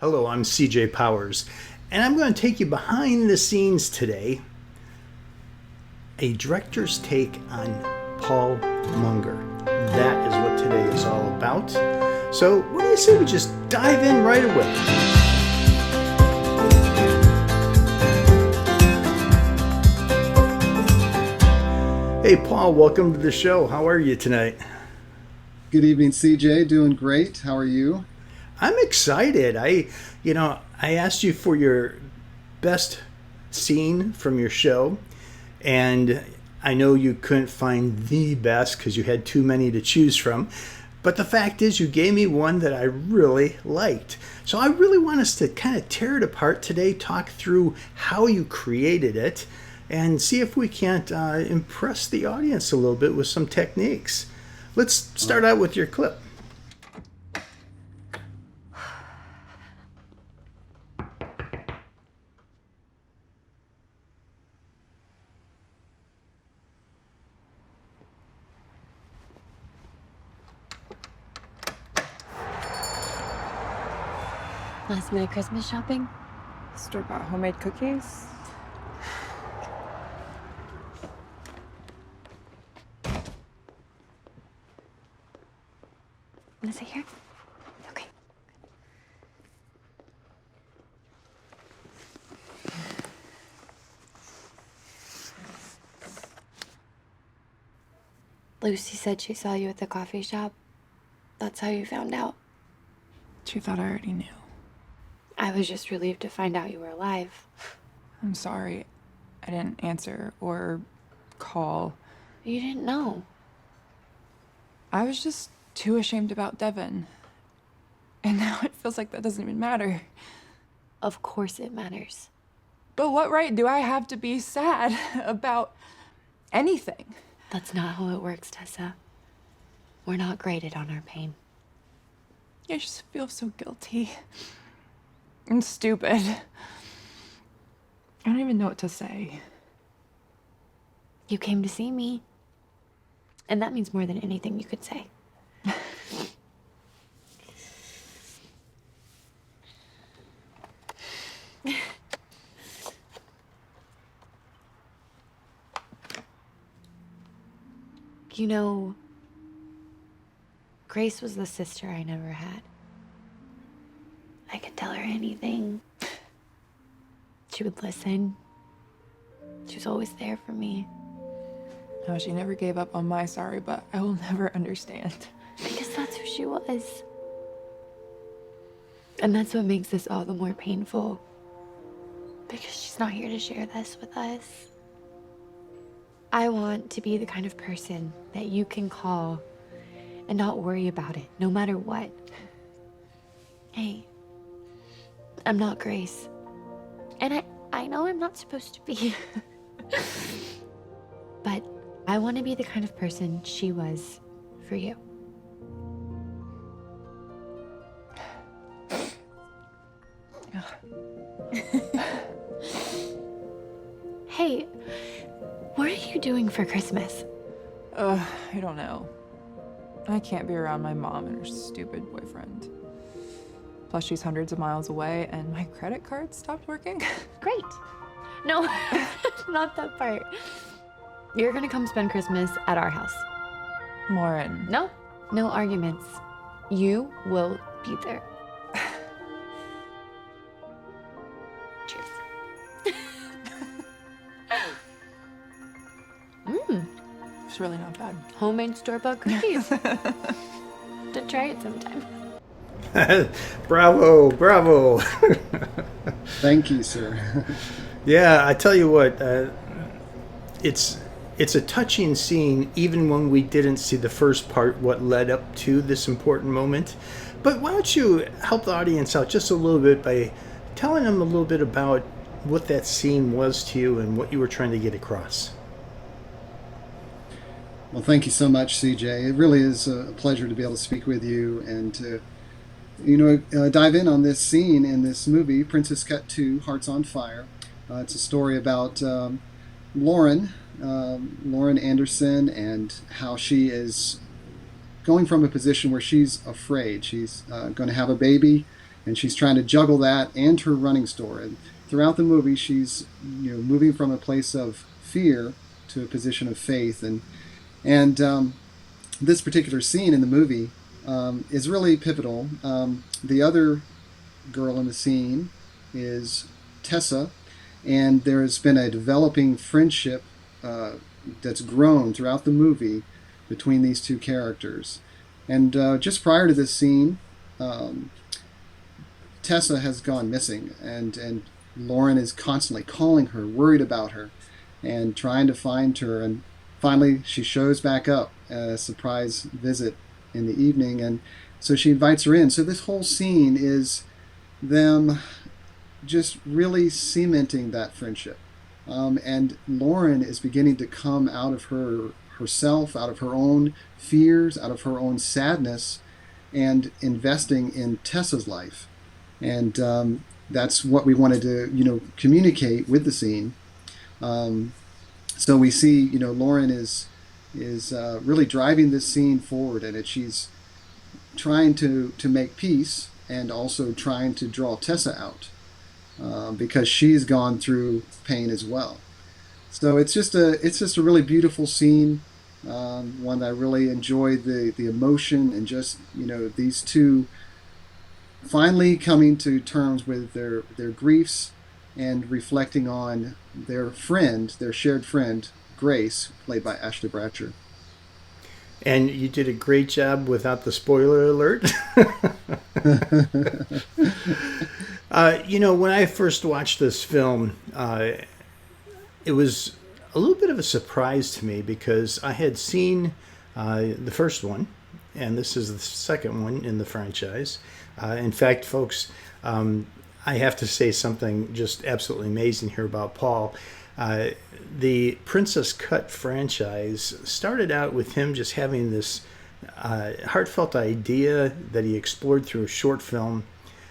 Hello, I'm CJ Powers, and I'm going to take you behind the scenes today. A director's take on Paul Munger. That is what today is all about. So, what do you say we just dive in right away? Hey, Paul, welcome to the show. How are you tonight? Good evening, CJ. Doing great. How are you? I'm excited. I asked you for your best scene from your show, and I know you couldn't find the best because you had too many to choose from. But the fact is, you gave me one that I really liked. So I really want us to kind of tear it apart today, talk through how you created it, and see if we can't impress the audience a little bit with some techniques. Let's start out with your clip. Last minute Christmas shopping? Store-bought homemade cookies? Is it here? Okay. Lucy said she saw you at the coffee shop. That's how you found out. She thought I already knew. I was just relieved to find out you were alive. I'm sorry. I didn't answer or call. You didn't know. I was just too ashamed about Devin. And now it feels like that doesn't even matter. Of course it matters. But what right do I have to be sad about anything? That's not how it works, Tessa. We're not graded on our pain. I just feel so guilty. And stupid. I don't even know what to say. You came to see me. And that means more than anything you could say. You know, Grace was the sister I never had. I could tell her anything. She would listen. She was always there for me. No, she never gave up on my sorry, but I will never understand. Because that's who she was. And that's what makes this all the more painful. Because she's not here to share this with us. I want to be the kind of person that you can call and not worry about it, no matter what. Hey, I'm not Grace. And I know I'm not supposed to be. But I want to be the kind of person she was for you. Hey, what are you doing for Christmas? I don't know. I can't be around my mom and her stupid boyfriend. Plus, she's hundreds of miles away, and my credit card stopped working. Great. No, not that part. You're gonna come spend Christmas at our house. Lauren. No arguments. You will be there. Cheers. It's really not bad. Homemade store-bought cookies. To try it sometime. Bravo, bravo. Thank you, sir. Yeah, I tell you what, it's a touching scene, even when we didn't see the first part, what led up to this important moment. But why don't you help the audience out just a little bit by telling them a little bit about what that scene was to you and what you were trying to get across. Well, thank you so much, CJ. It really is a pleasure to be able to speak with you and to, dive in on this scene in this movie, Princess Cut 2, Hearts on Fire. It's a story about Lauren Anderson, and how she is going from a position where she's afraid. She's going to have a baby, and she's trying to juggle that and her running store. And throughout the movie, she's moving from a place of fear to a position of faith. And this particular scene in the movie is really pivotal. The other girl in the scene is Tessa, and there has been a developing friendship that's grown throughout the movie between these two characters. And just prior to this scene, um, Tessa has gone missing, and Lauren is constantly calling her, worried about her, and trying to find her. And finally, she shows back up at a surprise visit in the evening, and so she invites her in. So this whole scene is them just really cementing that friendship. And Lauren is beginning to come out of herself, out of her own fears, out of her own sadness, and investing in Tessa's life. And that's what we wanted to, communicate with the scene. Um, so we see, Lauren is really driving this scene forward, and she's trying to make peace and also trying to draw Tessa out because she's gone through pain as well. So it's just a really beautiful scene, one that I really enjoyed the emotion and just these two finally coming to terms with their griefs and reflecting on their shared friend, Grace, played by Ashley Bratcher. And you did a great job without the spoiler alert. When I first watched this film, it was a little bit of a surprise to me because I had seen the first one, and this is the second one in the franchise. In fact, folks, I have to say something just absolutely amazing here about Paul. The Princess Cut franchise started out with him just having this heartfelt idea that he explored through a short film.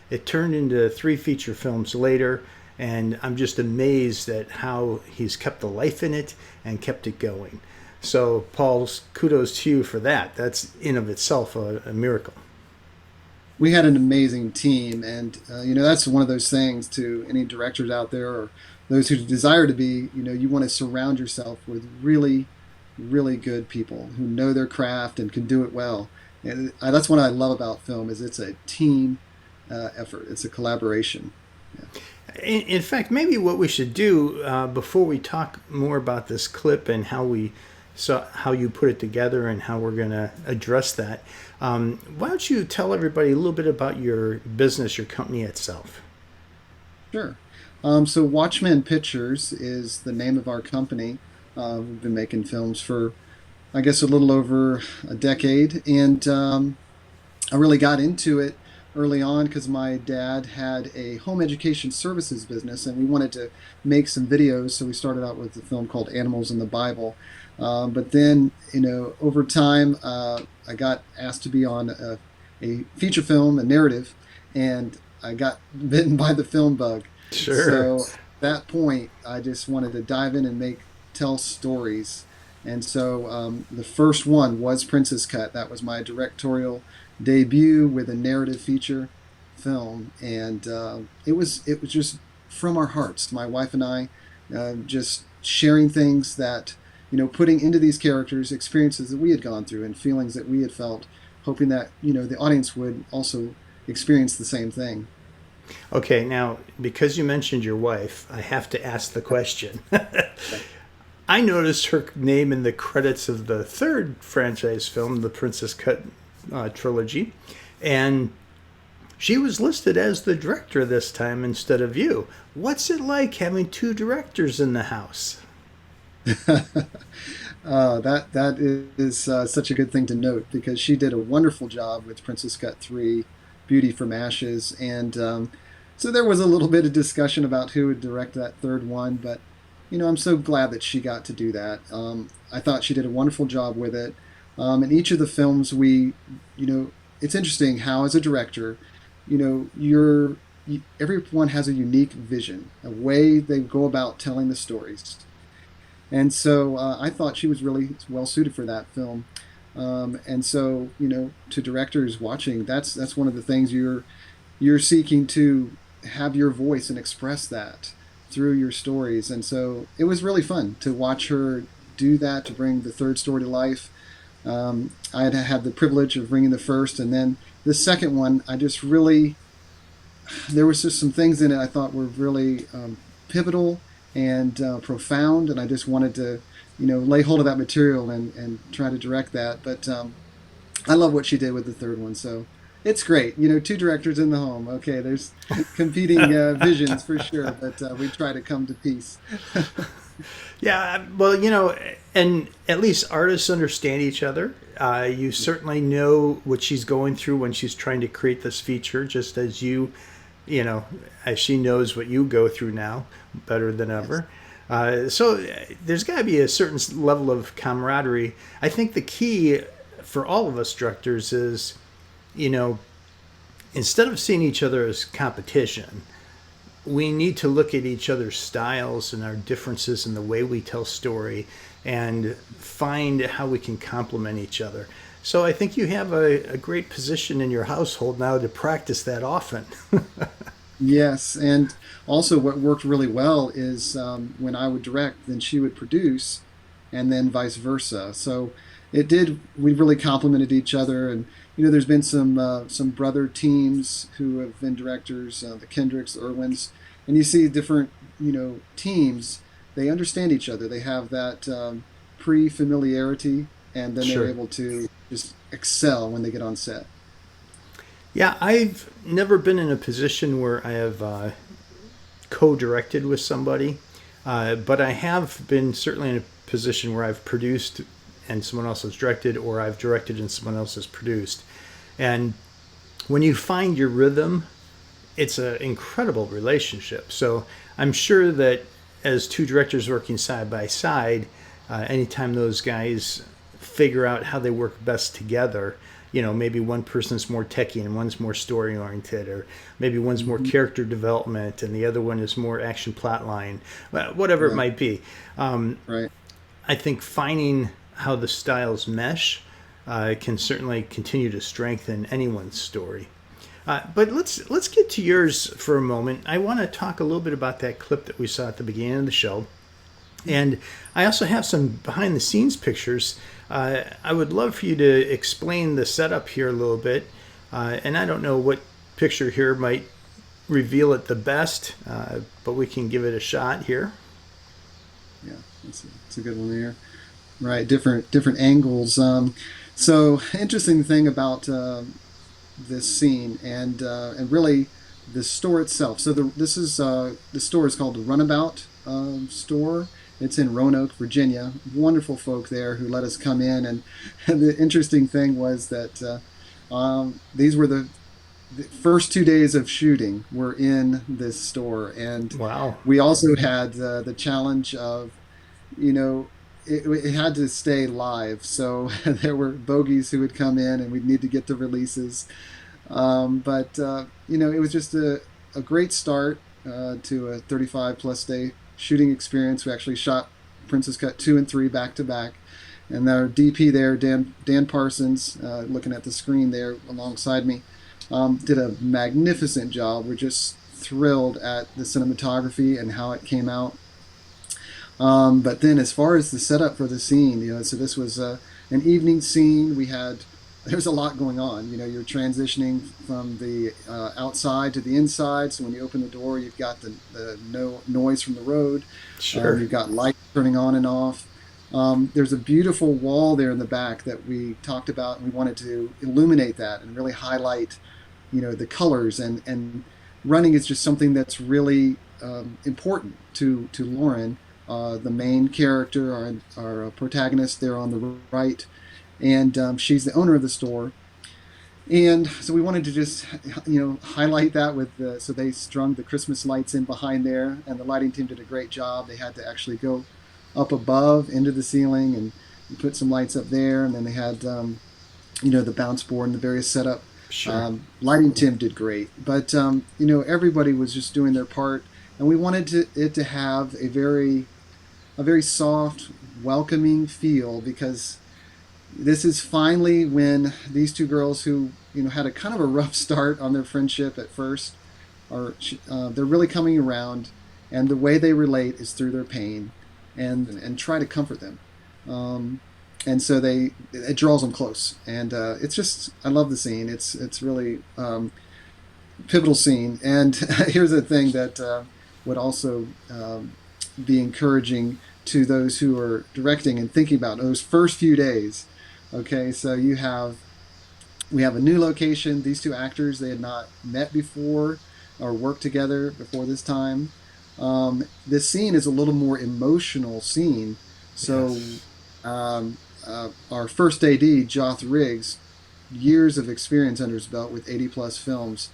It turned into 3 feature films later, and I'm just amazed at how he's kept the life in it and kept it going. So, Paul, kudos to you for that. That's in of itself a miracle. We had an amazing team, and that's one of those things to any directors out there or those who desire to be. You want to surround yourself with really, really good people who know their craft and can do it well. And that's what I love about film is it's a team effort. It's a collaboration. Yeah. In fact, maybe what we should do before we talk more about this clip and how you put it together and how we're going to address that, why don't you tell everybody a little bit about your business, your company itself? Sure. So Watchmen Pictures is the name of our company. We've been making films for, I guess, a little over a decade, and I really got into it early on because my dad had a home education services business, and we wanted to make some videos, so we started out with a film called Animals in the Bible. But then, over time, I got asked to be on a feature film, a narrative, and I got bitten by the film bug. Sure. So at that point, I just wanted to dive in and tell stories. And so the first one was Princess Cut. That was my directorial debut with a narrative feature film, and it was just from our hearts. My wife and I just sharing things that putting into these characters experiences that we had gone through and feelings that we had felt, hoping that the audience would also experience the same thing. Okay, now because you mentioned your wife, I have to ask the question. I noticed her name in the credits of the third franchise film, the Princess Cut trilogy, and she was listed as the director this time instead of you. What's it like having 2 directors in the house? That is such a good thing to note because she did a wonderful job with Princess Cut 3, Beauty from Ashes, and so there was a little bit of discussion about who would direct that third one, but I'm so glad that she got to do that. I thought she did a wonderful job with it. In each of the films, it's interesting how as a director, everyone has a unique vision, a way they go about telling the stories. And so I thought she was really well suited for that film. And so, to directors watching, that's one of the things you you're seeking to have your voice and express that through your stories. And so it was really fun to watch her do that, to bring the third story to life. I had the privilege of bringing the first, and then the second one, I just really, there was just some things in it I thought were really pivotal and profound, and I just wanted to, lay hold of that material and try to direct that. But I love what she did with the third one, so it's great. Two directors in the home. Okay, there's competing visions for sure, but we try to come to peace. Yeah, well, and at least artists understand each other. You certainly know what she's going through when she's trying to create this feature, just as as she knows what you go through now better than ever. So there's got to be a certain level of camaraderie. I think the key for all of us directors is, instead of seeing each other as competition, we need to look at each other's styles and our differences in the way we tell story and find how we can complement each other. So I think you have a great position in your household now to practice that often. Yes, and also what worked really well is when I would direct, then she would produce, and then vice versa. So we really complemented each other. And there's been some brother teams who have been directors, the Kendricks, the Irwins, and you see different teams. They understand each other. They have that pre-familiarity, and then Sure. they're able to just excel when they get on set. Yeah, I've never been in a position where I have co-directed with somebody, but I have been certainly in a position where I've produced and someone else has directed, or I've directed and someone else has produced. And when you find your rhythm, it's an incredible relationship. So I'm sure that as two directors working side by side, anytime those guys figure out how they work best together, maybe one person's more techie and one's more story oriented, or maybe one's more character development and the other one is more action plot line, whatever it might be. Right. I think finding how the styles mesh can certainly continue to strengthen anyone's story. But let's get to yours for a moment. I want to talk a little bit about that clip that we saw at the beginning of the show. And I also have some behind the scenes pictures. I would love for you to explain the setup here a little bit. And I don't know what picture here might reveal it the best, but we can give it a shot here. Yeah, it's a good one there. Right, different angles. So interesting thing about this scene and really the store itself. So the store is called the Runabout store. It's in Roanoke, Virginia. Wonderful folk there who let us come in. And the interesting thing was that these were the first 2 days of shooting were in this store. And Wow. we also had the challenge of, it had to stay live. So there were bogeys who would come in and we'd need to get the releases. But it was just a great start to a 35 plus day shooting experience. We actually shot Princess Cut 2 and 3 back to back. And our DP there, Dan Parsons, looking at the screen there alongside me, did a magnificent job. We're just thrilled at the cinematography and how it came out. But then as far as the setup for the scene, so this was an evening scene. There's a lot going on. You're transitioning from the outside to the inside. So when you open the door, you've got the no noise from the road. Sure. You've got lights turning on and off. There's a beautiful wall there in the back that we talked about, and we wanted to illuminate that and really highlight, the colors. And running is just something that's really important to Lauren, the main character, our protagonist there on the right. And she's the owner of the store. And so we wanted to just, highlight that with so they strung the Christmas lights in behind there, and the lighting team did a great job. They had to actually go up above into the ceiling and put some lights up there, and then they had, the bounce board and the various setup. Sure. Lighting team did great, but everybody was just doing their part, and we wanted it to have a very soft, welcoming feel, because this is finally when these two girls who had a kind of a rough start on their friendship at first are they're really coming around, and the way they relate is through their pain, and try to comfort them. And so it draws them close, and it's just, I love the scene. It's really pivotal scene. And here's the thing that would also be encouraging to those who are directing and thinking about those first few days. Okay, so we have a new location. These two actors, they had not met before or worked together before this time. This scene is a little more emotional scene. So Yes. our first AD, Joth Riggs, years of experience under his belt with 80 plus films,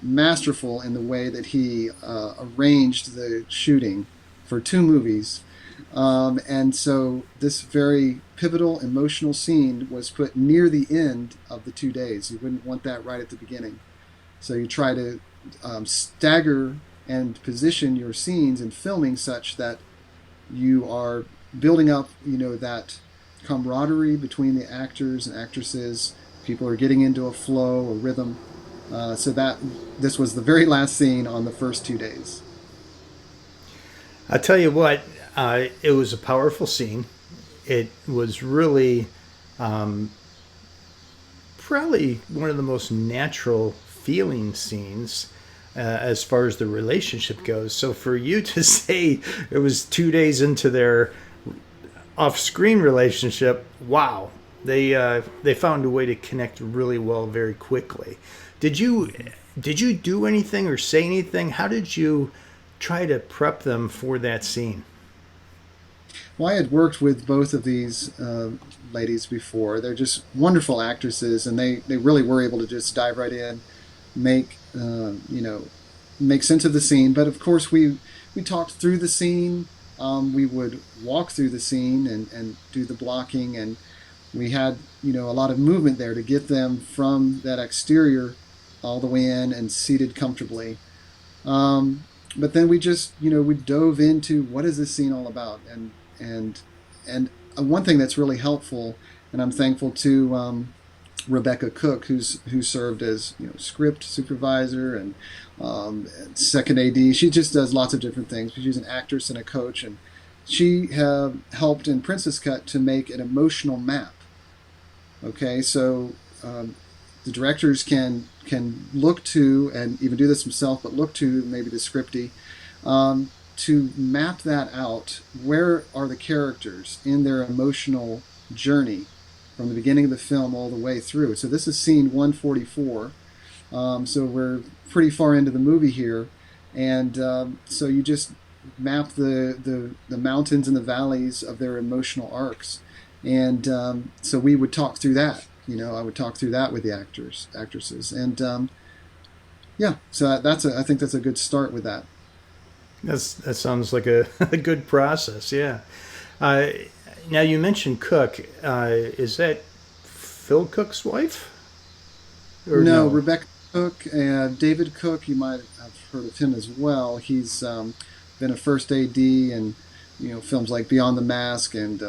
masterful in the way that he arranged the shooting for 2 movies. And so this very pivotal emotional scene was put near the end of the 2 days. You wouldn't want that right at the beginning. So you try to stagger and position your scenes in filming such that you are building up, that camaraderie between the actors and actresses. People are getting into a flow, a rhythm. So that this was the very last scene on the first 2 days. I tell you what, it was a powerful scene. It was really probably one of the most natural feeling scenes as far as the relationship goes. So for you to say it was 2 days into their off-screen relationship, wow, they found a way to connect really well very quickly. Did you do anything or say anything? How did you try to prep them for that scene? Well, I had worked with both of these ladies before. They're just wonderful actresses, and they really were able to just dive right in, make make sense of the scene. But of course, we talked through the scene. We would walk through the scene and do the blocking, and we had a lot of movement there to get them from that exterior all the way in and seated comfortably. But then we just we dove into what is this scene all about, and one thing that's really helpful, and I'm thankful to Rebecca Cook, who served as script supervisor and second AD. She just does lots of different things. She's an actress and a coach, and she helped in Princess Cut to make an emotional map. Okay, so the directors can look to, and even do this themselves, but look to maybe the scripty to map that out. Where are the characters in their emotional journey from the beginning of the film all the way through? So this is scene 144. So we're pretty far into the movie here, and so you just map the mountains and the valleys of their emotional arcs, and so we would talk through that. I would talk through that with the actresses, and yeah. So I think that's a good start with that. That sounds like a, a good process. Yeah. Uh, Now you mentioned Cook. Is that Phil Cook's wife? Or No, no? Rebecca Cook and David Cook. You might have heard of him as well. He's been a first AD in films like Beyond the Mask and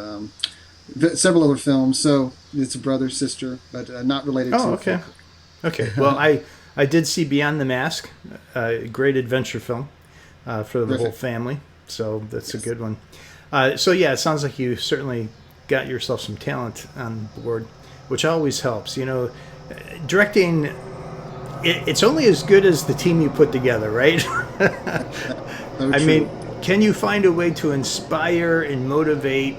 several other films. So it's a brother sister, but not related Oh, to Phil okay. Cook. Okay. Well, I did see Beyond the Mask, a great adventure film for the whole Terrific. family. So that's a Yes. good one. So yeah, it sounds like you certainly got yourself some talent on board, which always helps. Directing, it's only as good as the team you put together, right? So I true. mean, can you find a way to inspire and motivate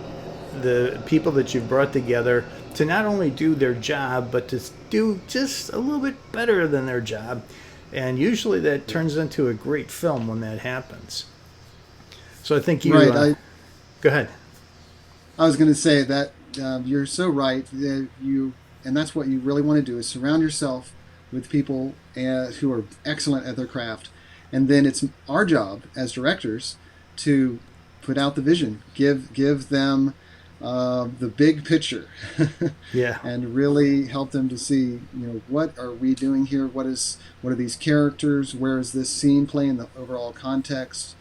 the people that you've brought together to not only do their job, but to do just a little bit better than their job? And usually that turns into a great film when that happens. So I think you Right. go ahead. I was going to say that you're so right. That and that's what you really want to do is surround yourself with people who are excellent at their craft, and then it's our job as directors to put out the vision, give them the big picture, Yeah. and really help them to see, what are we doing here? What are these characters? Where is this scene play in the overall context?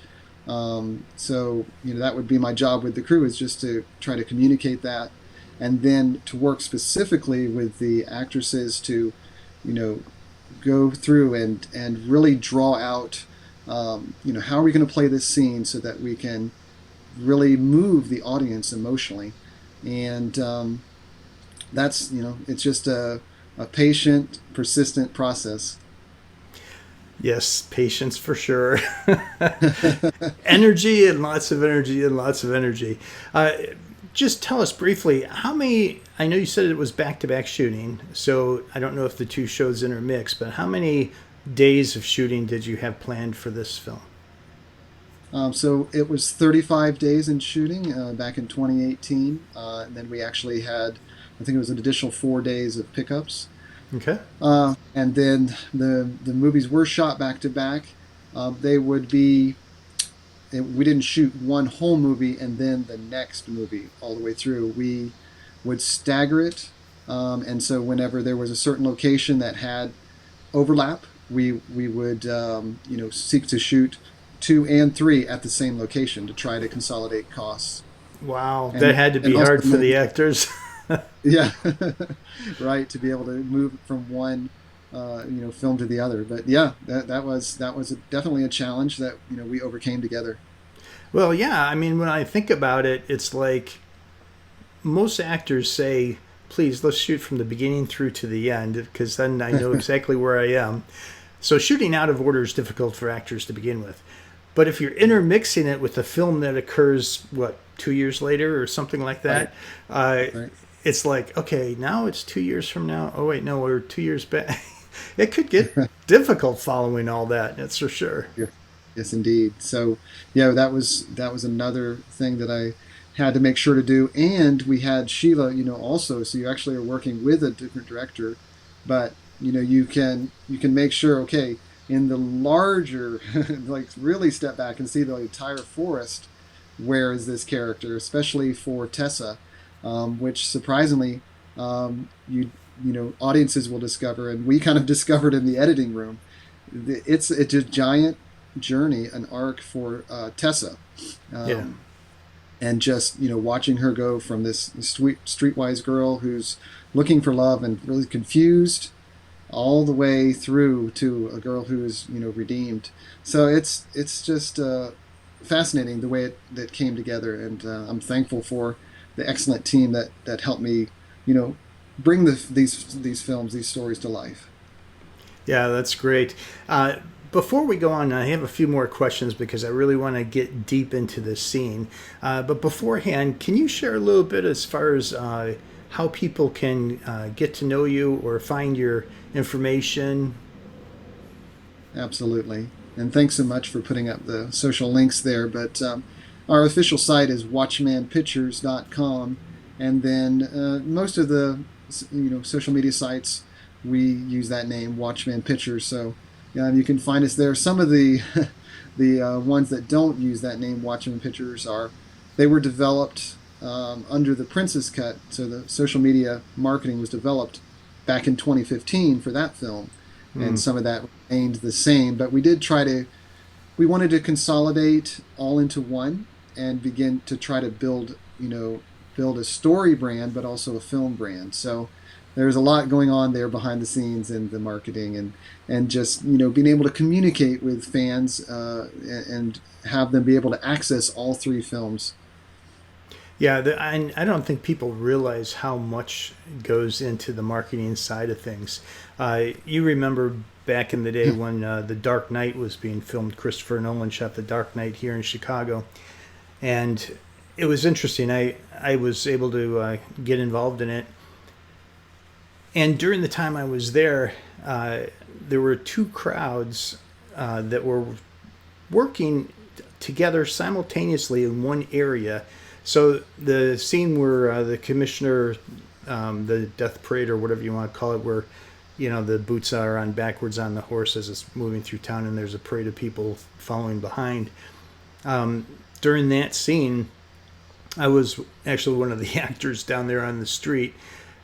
So that would be my job with the crew, is just to try to communicate that, and then to work specifically with the actresses to, you know, go through and really draw out, how are we going to play this scene so that we can really move the audience emotionally. And that's, it's just a patient, persistent process. Yes, patience for sure. Energy and lots of energy and lots of energy. Just tell us briefly how many. I know you said it was back-to-back shooting, so I don't know if the two shows intermix, but how many days of shooting did you have planned for this film? So it was 35 days in shooting back in 2018. And then we actually had, I think it was an additional 4 days of pickups. Okay. And then the movies were shot back to back. They would be, we didn't shoot one whole movie and then the next movie all the way through. We would stagger it. And so whenever there was a certain location that had overlap, we would, seek to shoot 2 and 3 at the same location to try to consolidate costs. Wow, that had to be hard for the actors. Yeah, right. To be able to move from one, film to the other. But yeah, that was definitely a challenge that we overcame together. Well, yeah. I mean, when I think about it, it's like most actors say, "Please, let's shoot from the beginning through to the end," because then I know exactly where I am. So shooting out of order is difficult for actors to begin with. But if you're intermixing it with a film that occurs, 2 years later or something like that, Right. it's like, okay, now it's 2 years from now. Oh, wait, no, we're 2 years back. It could get difficult following all that, that's for sure. Yeah. Yes, indeed. So, yeah, that was another thing that I had to make sure to do. And we had Sheila, also. So you actually are working with a different director, but you can make sure, okay, in the larger, like really step back and see the entire forest. Where is this character, especially for Tessa, which surprisingly, audiences will discover, and we kind of discovered in the editing room. It's a giant journey, an arc for Tessa, Yeah. and just watching her go from this sweet streetwise girl who's looking for love and really confused, all the way through to a girl who is redeemed. So it's just fascinating the way that came together, and I'm thankful for the excellent team that helped me bring these films, these stories to life. Yeah, that's great. Before we go on, I have a few more questions because I really want to get deep into this scene. But beforehand, can you share a little bit as far as how people can get to know you or find your information? Absolutely. And thanks so much for putting up the social links there. But our official site is watchmanpictures.com. And then most of the social media sites, we use that name, Watchman Pictures. So you can find us there. Some of the ones that don't use that name, Watchman Pictures, they were developed under the Princess Cut. So the social media marketing was developed back in 2015 for that film. And some of that remained the same, but we wanted to consolidate all into one and begin to try to build a story brand, but also a film brand. So there's a lot going on there behind the scenes in the marketing and just being able to communicate with fans and have them be able to access all 3 films. Yeah, I don't think people realize how much goes into the marketing side of things. You remember back in the day when The Dark Knight was being filmed. Christopher Nolan shot The Dark Knight here in Chicago. And it was interesting. I was able to get involved in it. And during the time I was there, there were 2 crowds that were working together simultaneously in one area. So the scene where the commissioner, the death parade or whatever you want to call it, where the boots are on backwards on the horse as it's moving through town, and there's a parade of people following behind. During that scene, I was actually one of the actors down there on the street,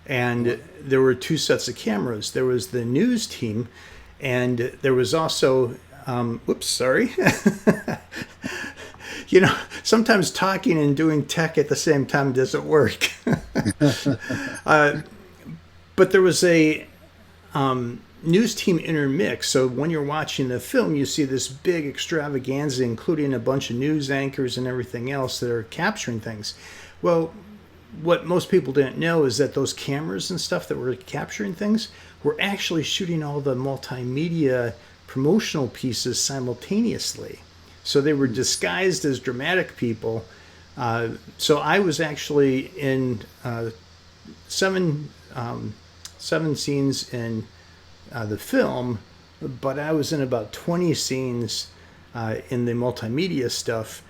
and there were 2 sets of cameras. There was the news team, and there was also, sometimes talking and doing tech at the same time doesn't work. uh, but there was a news team intermix. So when you're watching the film, you see this big extravaganza, including a bunch of news anchors and everything else that are capturing things. Well, what most people didn't know is that those cameras and stuff that were capturing things were actually shooting all the multimedia promotional pieces simultaneously. So they were disguised as dramatic people. So I was actually in seven scenes in the film, but I was in about 20 scenes in the multimedia stuff,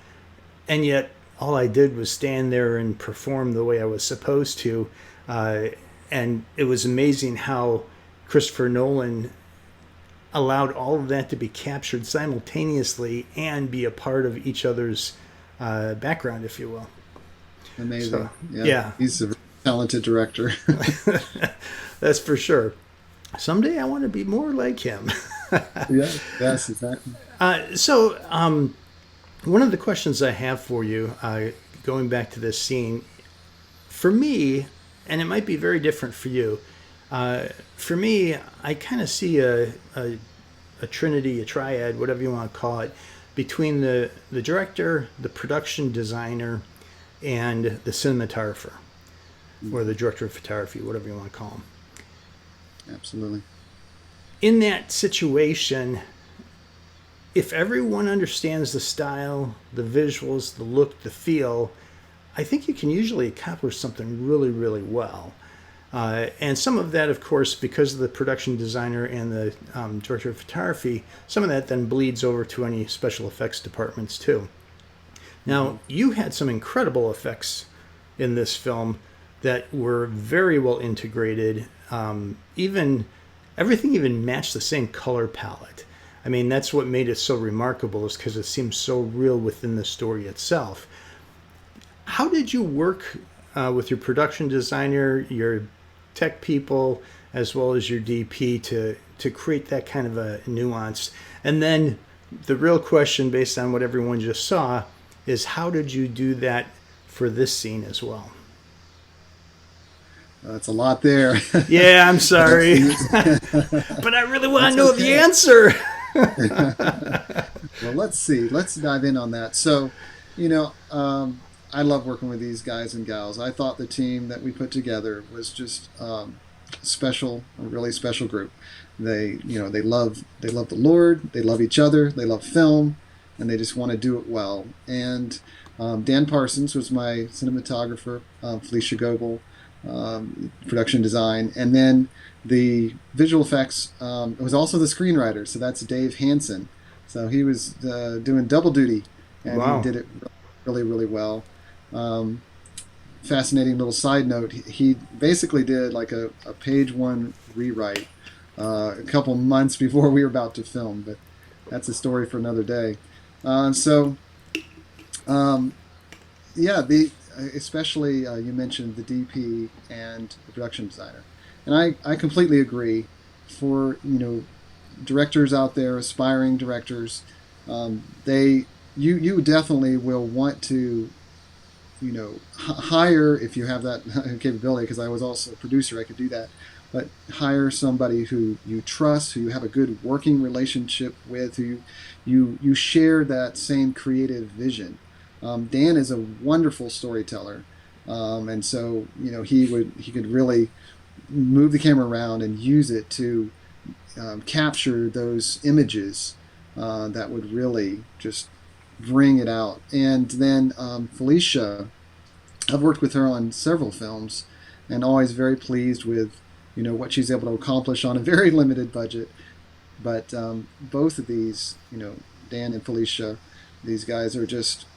and yet all I did was stand there and perform the way I was supposed to. And it was amazing how Christopher Nolan allowed all of that to be captured simultaneously and be a part of each other's background, if you will. Amazing. So, yeah. He's a talented director. That's for sure. Someday I want to be more like him. Yes, exactly. So one of the questions I have for you, going back to this scene, for me, and it might be very different for you, for me, I kind of see a trinity, a triad, whatever you want to call it, between the director, the production designer, and the cinematographer, or the director of photography, whatever you want to call him. Absolutely. In that situation, if everyone understands the style, the visuals, the look, the feel, I think you can usually accomplish something really, really well. And some of that, of course, because of the production designer and the director of photography, some of that then bleeds over to any special effects departments too. Now, you had some incredible effects in this film that were very well integrated. Everything even matched the same color palette. I mean, that's what made it so remarkable, is because it seems so real within the story itself. How did you work with your production designer, your tech people, as well as your DP to create that kind of a nuance? And then the real question, based on what everyone just saw, is how did you do that for this scene as well? That's a lot there. Yeah, I'm sorry. But I really want to know the answer. Well, let's see. Let's dive in on that. So, I love working with these guys and gals. I thought the team that we put together was just special, a really special group. They love the Lord, they love each other, they love film, and they just want to do it well. And Dan Parsons was my cinematographer, Felicia Goebel, production design, and then the visual effects was also the screenwriter. So that's Dave Hansen. So he was doing double duty, and Wow. He did it really, really well. Fascinating little side note: he basically did like a page one rewrite a couple months before we were about to film, but that's a story for another day. Especially you mentioned the DP and the production designer, and I completely agree. For directors out there, aspiring directors, you definitely will want to hire, if you have that capability, because I was also a producer, I could do that, but hire somebody who you trust, who you have a good working relationship with, who you share that same creative vision. Dan is a wonderful storyteller, and so he could really move the camera around and use it to capture those images that would really just bring it out. And then Felicia, I've worked with her on several films, and always very pleased with what she's able to accomplish on a very limited budget. But both of these, Dan and Felicia, these guys are just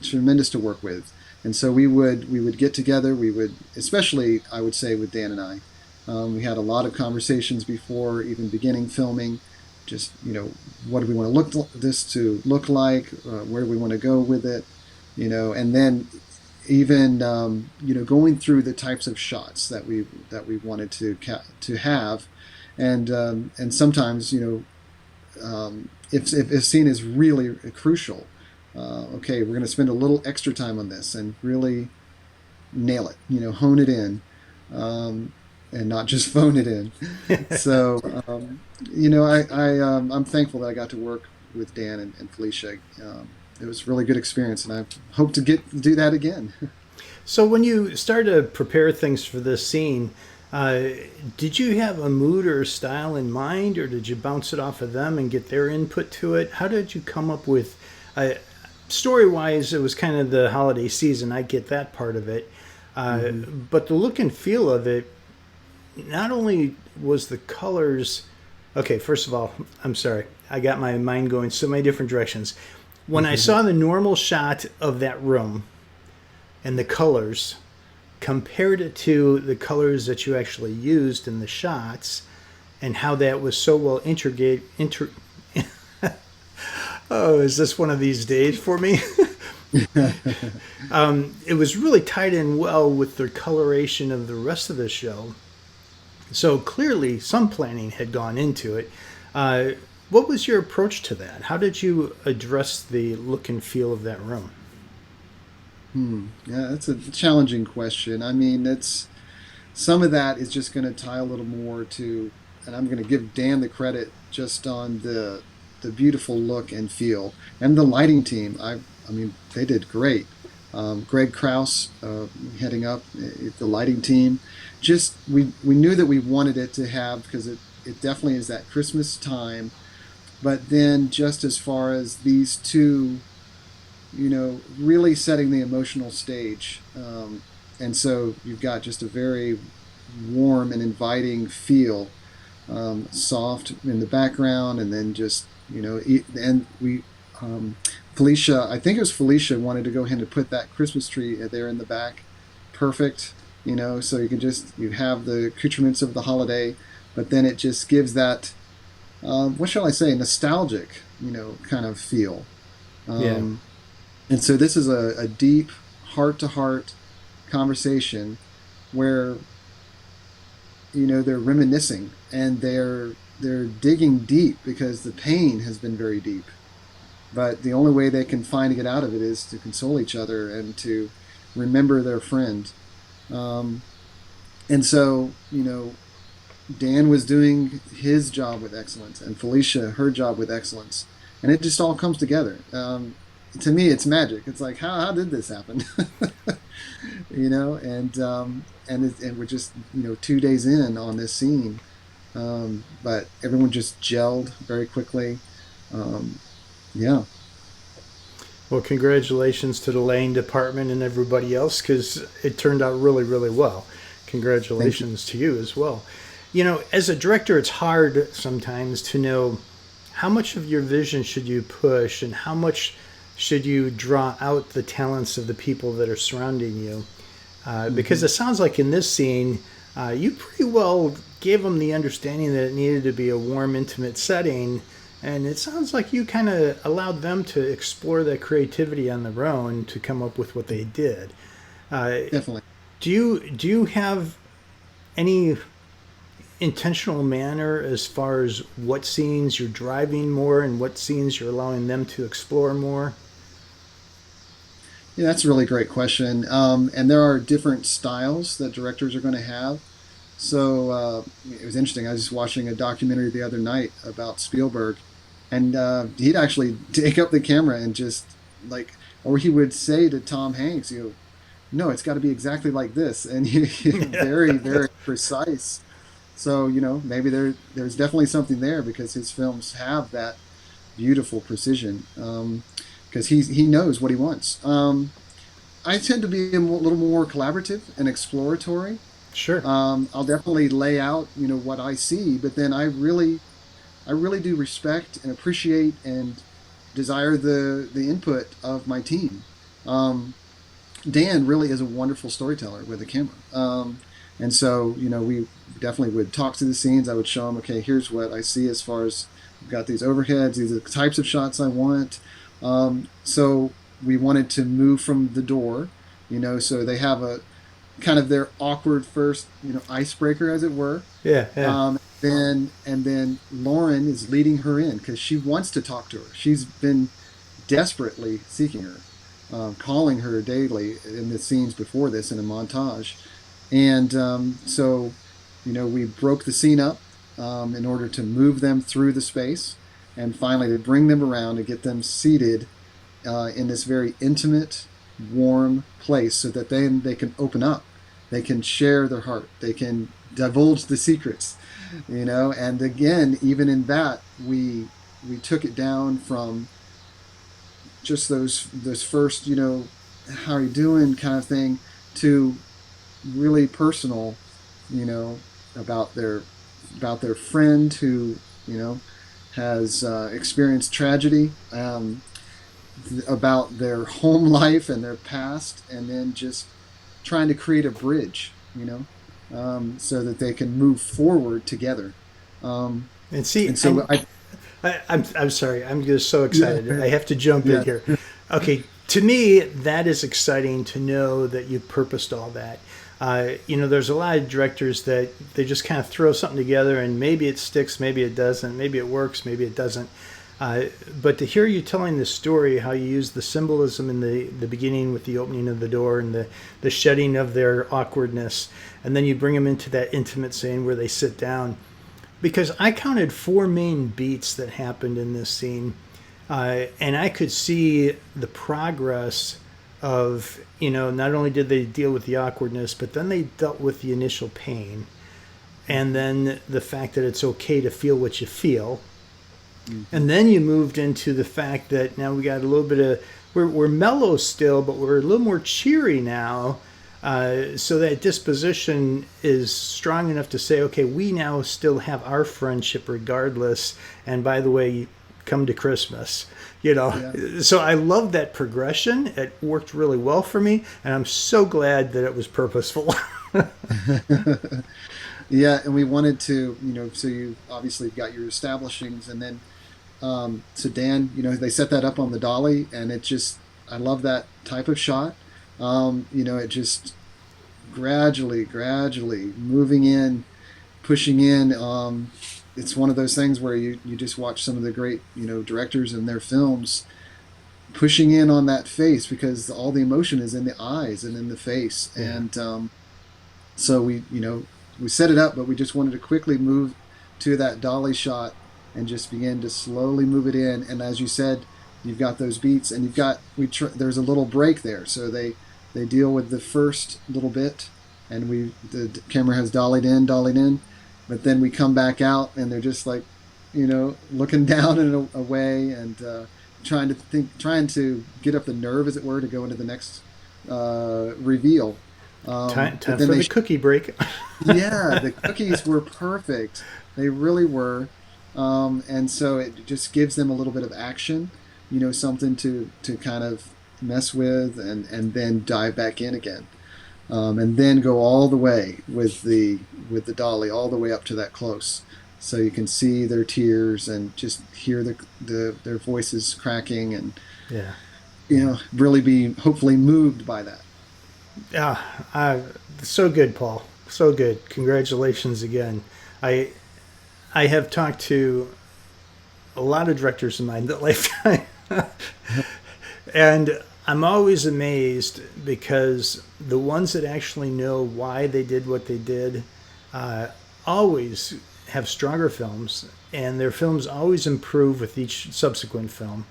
tremendous to work with. And so we would get together. We would, especially I would say with Dan and I, we had a lot of conversations before even beginning filming. Just what do we want to look like? Where do we want to go with it? And then even going through the types of shots that we wanted to have, and sometimes if a scene is really crucial, okay, we're going to spend a little extra time on this and really nail it, hone it in, and not just phone it in. So, I'm thankful that I got to work with Dan and Felicia. It was a really good experience, and I hope to get to do that again. So when you started to prepare things for this scene, did you have a mood or a style in mind, or did you bounce it off of them and get their input to it? How did you come up with, story-wise, it was kind of the holiday season. I get that part of it. But the look and feel of it, not only was the colors, okay, first of all, I'm sorry. I got my mind going so many different directions. When I saw the normal shot of that room and the colors, compared it to the colors that you actually used in the shots and how that was so well oh, is this one of these days for me? It was really tied in well with the coloration of the rest of the show. So clearly some planning had gone into it. What was your approach to that? How did you address the look and feel of that room? Yeah, that's a challenging question. I mean, it's some of that is just going to tie a little more to, and I'm going to give Dan the credit just on the beautiful look and feel, and the lighting team. I mean, they did great. Greg Krause heading up the lighting team. Just we knew that we wanted it to have, because it definitely is that Christmas time. But then just as far as these two, really setting the emotional stage. And so you've got just a very warm and inviting feel, soft in the background, and then just, and Felicia, I think it was Felicia, wanted to go ahead and put that Christmas tree there in the back. Perfect, so you have the accoutrements of the holiday, but then it just gives that, what shall I say, nostalgic, kind of feel. Yeah. And so this is a deep, heart-to-heart conversation where, they're reminiscing, and they're digging deep because the pain has been very deep. But the only way they can find to get out of it is to console each other and to remember their friend. And so, Dan was doing his job with excellence, and Felicia her job with excellence, and it just all comes together. To me, it's magic. It's like, how did this happen? And we're just 2 days in on this scene, but everyone just gelled very quickly. Yeah. Well, congratulations to the laying department and everybody else, because it turned out really, really well. Congratulations to you as well. As a director, it's hard sometimes to know how much of your vision should you push and how much should you draw out the talents of the people that are surrounding you. Because it sounds like in this scene, you pretty well gave them the understanding that it needed to be a warm, intimate setting. And it sounds like you kind of allowed them to explore that creativity on their own to come up with what they did. Definitely. Do you have any intentional manner as far as what scenes you're driving more and what scenes you're allowing them to explore more? Yeah, that's a really great question. And there are different styles that directors are going to have. So it was interesting. I was just watching a documentary the other night about Spielberg, and he'd actually take up the camera and just or he would say to Tom Hanks, no, it's got to be exactly like this, and very, very precise. So maybe there's definitely something there, because his films have that beautiful precision, because he knows what he wants. I tend to be a little more collaborative and exploratory. Sure. I'll definitely lay out what I see, but then I really do respect and appreciate and desire the input of my team. Dan really is a wonderful storyteller with a camera. And so, we definitely would talk to the scenes. I would show him, okay, here's what I see as far as I've got these overheads, these are the types of shots I want. So we wanted to move from the door, so they have a kind of their awkward first, icebreaker, as it were. Yeah. Yeah. Then Lauren is leading her in because she wants to talk to her. She's been desperately seeking her, calling her daily in the scenes before this in a montage. And so, we broke the scene up in order to move them through the space and finally to bring them around and get them seated in this very intimate, warm place so that then they can open up. They can share their heart. They can divulge the secrets, and again, even in that, we took it down from just those first, how are you doing kind of thing, to really personal, about their friend who, has experienced tragedy, about their home life and their past, and then just trying to create a bridge, so that they can move forward together. And see, and so I'm sorry. I'm just so excited. Yeah. I have to jump in here. Okay, to me, that is exciting to know that you purposed all that. There's a lot of directors that they just kind of throw something together and maybe it sticks, maybe it doesn't, maybe it works, maybe it doesn't. But to hear you telling the story, how you use the symbolism in the beginning with the opening of the door and the shedding of their awkwardness, and then you bring them into that intimate scene where they sit down. Because I counted 4 main beats that happened in this scene, and I could see the progress of, not only did they deal with the awkwardness, but then they dealt with the initial pain. And then the fact that it's okay to feel what you feel. Mm-hmm. And then you moved into the fact that now we got a little bit of, we're mellow still, but we're a little more cheery now. So that disposition is strong enough to say, okay, we now still have our friendship regardless. And by the way, come to Christmas, Yeah. So I love that progression. It worked really well for me. And I'm so glad that it was purposeful. Yeah. And we wanted to, so you obviously got your establishings, and then, so Dan, they set that up on the dolly, and I love that type of shot. It just gradually moving in, pushing in. It's one of those things where you just watch some of the great, directors and their films pushing in on that face, because all the emotion is in the eyes and in the face. Yeah. And so we set it up, but we just wanted to quickly move to that dolly shot and just begin to slowly move it in. And as you said, you've got those beats, and there's a little break there. So they deal with the first little bit, and the camera has dollied in, but then we come back out, and they're just like, looking down in a way, and trying to get up the nerve, as it were, to go into the next reveal. Time for the cookie break. Yeah, the cookies were perfect. They really were. And so it just gives them a little bit of action, something to kind of mess with, and then dive back in again, and then go all the way with the dolly all the way up to that close, so you can see their tears and just hear their voices cracking, and really be hopefully moved by that. Yeah, so good, Paul. So good. Congratulations again. I have talked to a lot of directors in my lifetime, and I'm always amazed, because the ones that actually know why they did what they did always have stronger films, and their films always improve with each subsequent film.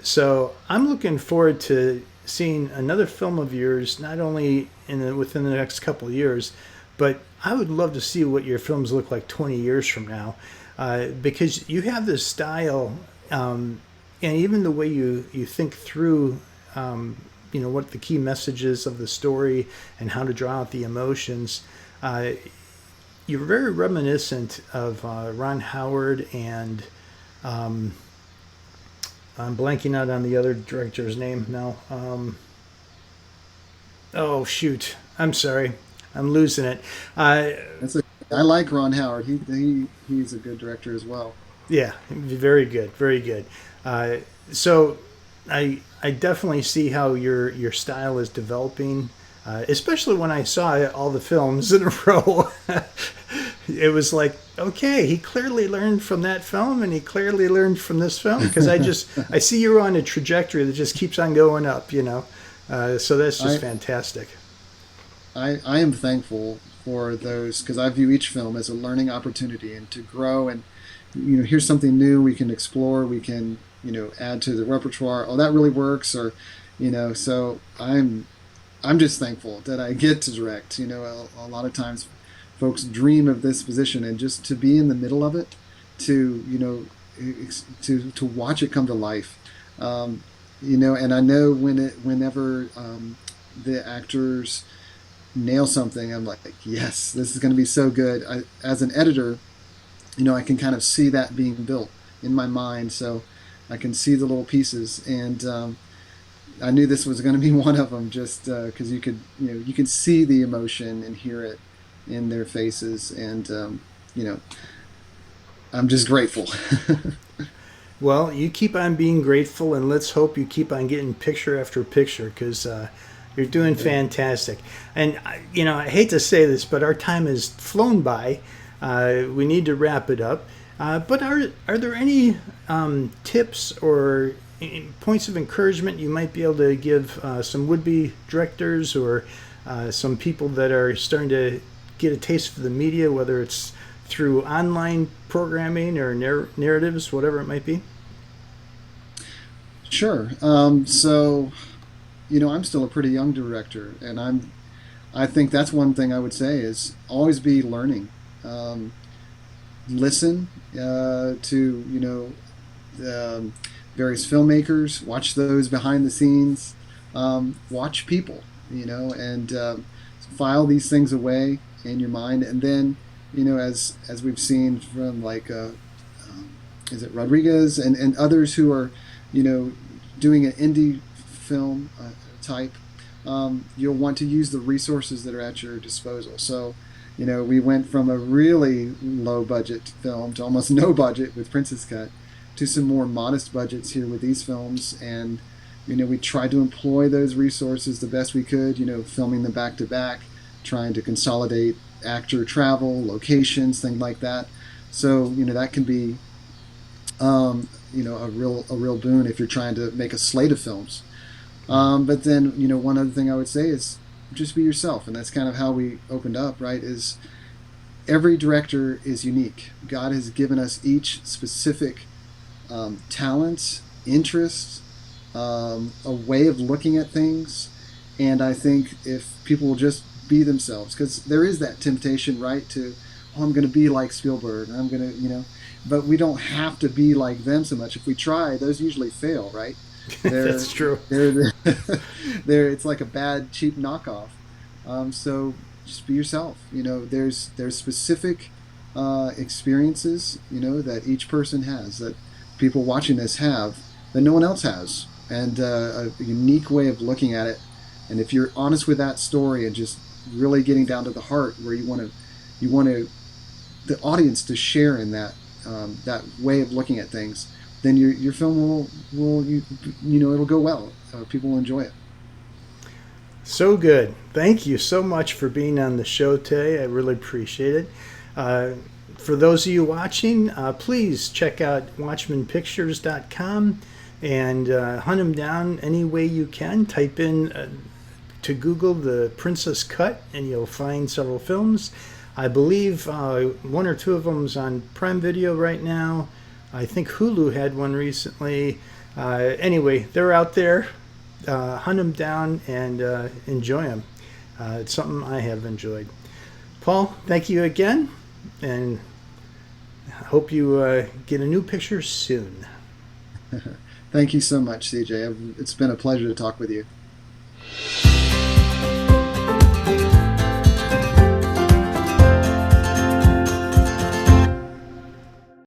So I'm looking forward to seeing another film of yours, not only within the next couple of years, but I would love to see what your films look like 20 years from now, because you have this style, and even the way you think through, what the key messages of the story and how to draw out the emotions. You're very reminiscent of Ron Howard, and I'm blanking out on the other director's name now. Oh, shoot. I'm sorry. I'm losing it. I like Ron Howard. He's a good director as well. Yeah, very good, very good. So I definitely see how your style is developing, especially when I saw all the films in a row. it was like, okay, he clearly learned from that film, and he clearly learned from this film, because I see you're on a trajectory that just keeps on going up, so that's just I fantastic. I am thankful for those, because I view each film as a learning opportunity and to grow, and here's something new we can explore, we can add to the repertoire. Oh, that really works, or so I'm just thankful that I get to direct. A lot of times folks dream of this position, and just to be in the middle of it, to to watch it come to life. And I know whenever the actors nail something, I'm like, yes, this is going to be so good. As an editor, I can kind of see that being built in my mind, so I can see the little pieces, and I knew this was going to be one of them, just because you can see the emotion and hear it in their faces, and I'm just grateful. Well, you keep on being grateful, and let's hope you keep on getting picture after picture, because you're doing fantastic. And I hate to say this, but our time has flown by. We need to wrap it up. But are there any tips or points of encouragement you might be able to give some would-be directors, or some people that are starting to get a taste for the media, whether it's through online programming or narratives, whatever it might be? Sure. So, I'm still a pretty young director, and I think that's one thing I would say is always be learning. Listen to various filmmakers, watch those behind the scenes, watch people, and file these things away in your mind, and then as we've seen from like is it Rodriguez and others who are doing an indie film type, you'll want to use the resources that are at your disposal. So we went from a really low budget film to almost no budget with Princess Cut, to some more modest budgets here with these films, and we tried to employ those resources the best we could, filming them back to back, trying to consolidate actor travel, locations, things like that. So that can be a real boon if you're trying to make a slate of films. But then one other thing I would say is just be yourself, and that's kind of how we opened up, right? Is every director is unique. God has given us each specific talents, interests, a way of looking at things, and I think if people will just be themselves, because there is that temptation, right, to I'm going to be like Spielberg, and I'm going to but we don't have to be like them so much. If we try, those usually fail, right? That's true. It's like a bad, cheap knockoff. So just be yourself. There's specific experiences, that each person has, that people watching this have, that no one else has, and a unique way of looking at it. And if you're honest with that story and just really getting down to the heart, where you want the audience to share in that that way of looking at things, then your film will it'll go well. People will enjoy it. So good. Thank you so much for being on the show today. I really appreciate it. For those of you watching, please check out WatchmanPictures.com and hunt them down any way you can. Type in to Google the Princess Cut, and you'll find several films. I believe one or two of them is on Prime Video right now. I think Hulu had one recently. Anyway, they're out there. Hunt them down and enjoy them. It's something I have enjoyed. Paul, thank you again, and I hope you get a new picture soon. Thank you so much, CJ. It's been a pleasure to talk with you.